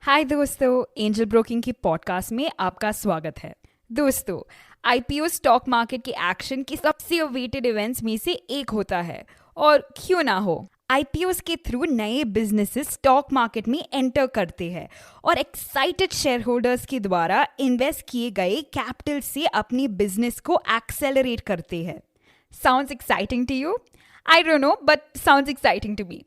हाय दोस्तों, angel broking की podcast में आपका स्वागत है। दोस्तों, आईपीओ स्टॉक मार्केट के एक्शन के सबसे अवेटेड इवेंट्स में से एक होता है, और क्यों ना हो। आईपीओस के थ्रू नए बिजनेसेस स्टॉक मार्केट में एंटर करते हैं और एक्साइटेड शेयर होल्डर्स के द्वारा इन्वेस्ट किए गए कैपिटल से अपनी बिजनेस को एक्सेलरेट करते हैं। Sounds exciting to you? I don't know, but sounds exciting to me.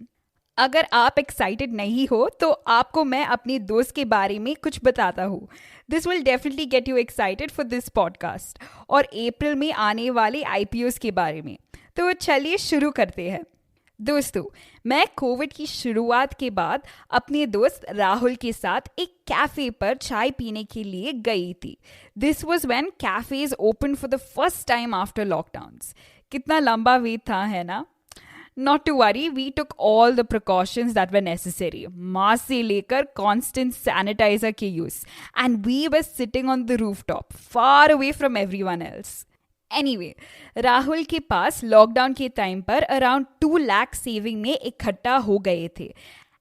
अगर आप एक्साइटेड नहीं हो तो आपको मैं अपने दोस्त के बारे में कुछ बताता हूँ। This will definitely get you excited for this podcast और अप्रैल में आने वाले आईपीओस के बारे में। तो चलिए शुरू करते हैं। दोस्तों, मैं कोविड की शुरुआत के बाद अपने दोस्त राहुल के साथ एक कैफे पर चाय पीने के लिए गई थी। This was when cafes open for the first time after lockdowns. कितना लंबा वेट था, है ना? Not to worry, we took all the precautions that were necessary. Mask से लेकर constant sanitizer के use. And we were sitting on the rooftop, far away from everyone else. Anyway, Rahul के पास lockdown के टाइम पर around 2 lakh saving में इकट्ठा हो गए थे.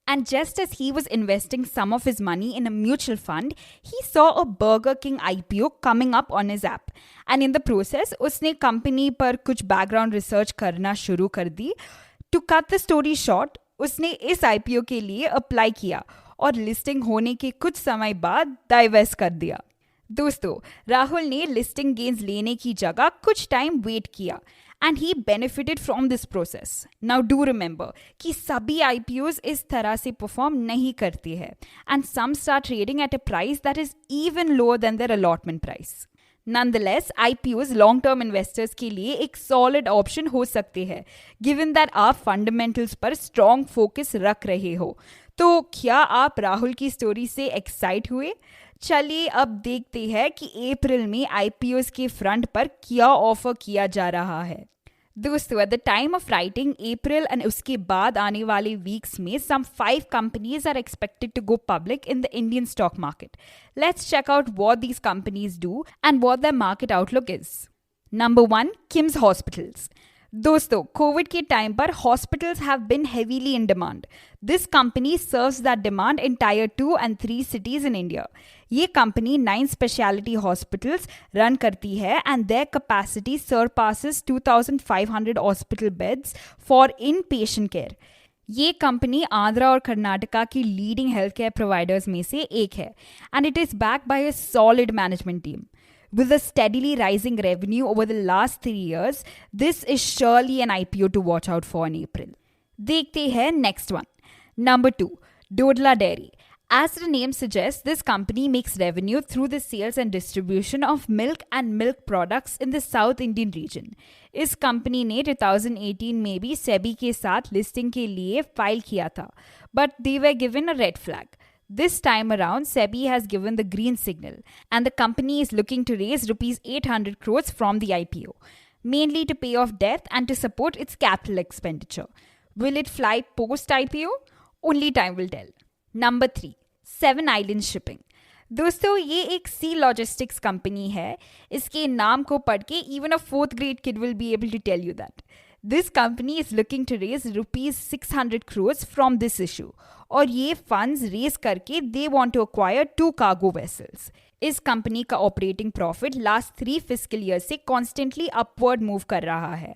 And just as he was investing some of his money in a mutual fund, he saw a Burger King IPO coming up on his app. And in the process, उसने company पर कुछ background research करना शुरू कर दी. To cut the story short, उसने इस IPO के लिए अप्लाई किया और लिस्टिंग होने के कुछ समय बाद डाइवेस्ट कर दिया. दोस्तों, राहुल ने लिस्टिंग गेन्स लेने की जगह कुछ टाइम वेट किया and he benefited from this process. Now do remember कि सभी आईपीओज इस तरह से परफॉर्म नहीं करते हैं and some start trading at a price that is even lower than their allotment price. Nonetheless, IPOs long-term investors के लिए एक solid option हो सकते हैं, given that आप fundamentals पर strong focus रख रहे हो. तो क्या आप राहुल की स्टोरी से एक्साइट हुए? चलिए अब देखते हैं कि अप्रैल में IPOs के फ्रंट पर क्या ऑफर किया जा रहा है. दोस्तों, at the time of writing April एंड उसके बाद आने वाले वीक्स में some 5 companies are expected to go public in the Indian stock market. Let's check out what these companies do and what their market outlook is. Number 1, KIMS hospitals. दोस्तों, covid के time पर hospitals have been heavily in demand. This company serves that demand in tier 2 and 3 cities in India. ये company 9 speciality hospitals run करती है and their capacity surpasses 2500 hospital beds for in patient care. ये company Andhra और कर्नाटका की leading health care providers में से एक है and it is backed by a solid management team. With a steadily rising revenue over the last 3 years, this is surely an IPO to watch out for in April. देखते हैं next one. Number 2, Dodla Dairy. As the name suggests, this company makes revenue through the sales and distribution of milk and milk products in the South Indian region. इस company ने 2018 में भी सेबी के साथ listing के लिए फाइल किया था, but they were given a red flag. This time around, SEBI has given the green signal and the company is looking to raise rupees 800 crores from the IPO, mainly to pay off debt and to support its capital expenditure. Will it fly post-IPO? Only time will tell. Number 3, Seven Islands Shipping. दोस्तों, ये एक सी logistics company है. इसके नाम को पढ़ के even a 4th grade kid will be able to tell you that. This company is looking to raise rupees 600 crores from this issue. और ये फंड्स रेज करके they want to acquire 2 cargo vessels. इस company का operating profit last 3 fiscal year से constantly upward move कर रहा है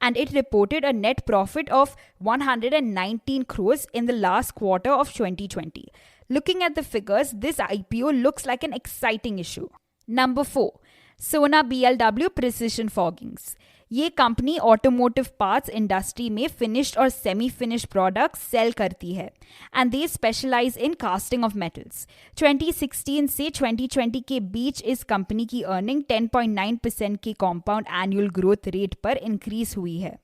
and it reported a net profit of 119 crores in the last quarter of 2020. Looking at the figures, this IPO looks like an exciting issue. Number 4, Sona BLW Precision Forgings. ये company automotive parts industry में finished और semi finished products sale करती है and they specialise in casting of metals. 2016 से 2020 के बीच इस company की earning 10.9% के कॉम्पाउंड एनुअल ग्रोथ रेट पर इंक्रीज हुई है.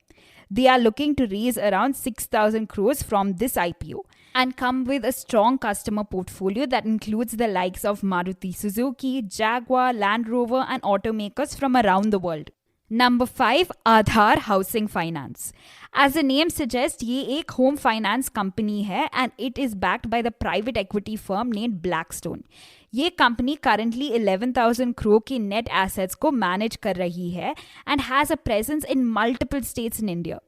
They are looking to raise around 6,000 crores from this IPO and come with a strong customer portfolio that includes the likes of Maruti Suzuki, Jaguar, Land Rover and automakers from around the world. Number 5, Aadhar Housing Finance. As the name suggests, ये एक home finance company है and it is backed by the private equity firm named Blackstone. ये company currently 11,000 crore के net assets को manage कर रही है and has a presence in multiple states in India.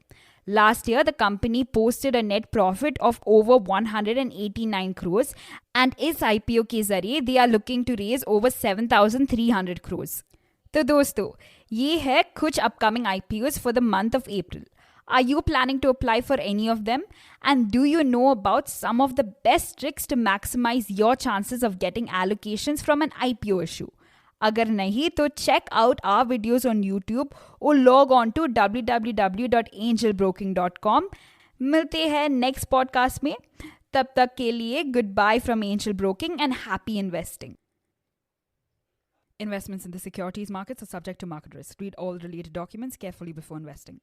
Last year, the company posted a net profit of over 189 crores and इस IPO के जरिए they are looking to raise over 7,300 crores. तो दोस्तों, ये है कुछ upcoming IPOs for the month of April. Are you planning to apply for any of them? And do you know about some of the best tricks to maximize your chances of getting allocations from an IPO issue? अगर नहीं तो check out our videos on YouTube or log on to www.angelbroking.com. मिलते हैं next podcast में. तब तक के लिए goodbye from Angel Broking and happy investing. Investments in the securities markets are subject to market risk. Read all related documents carefully before investing.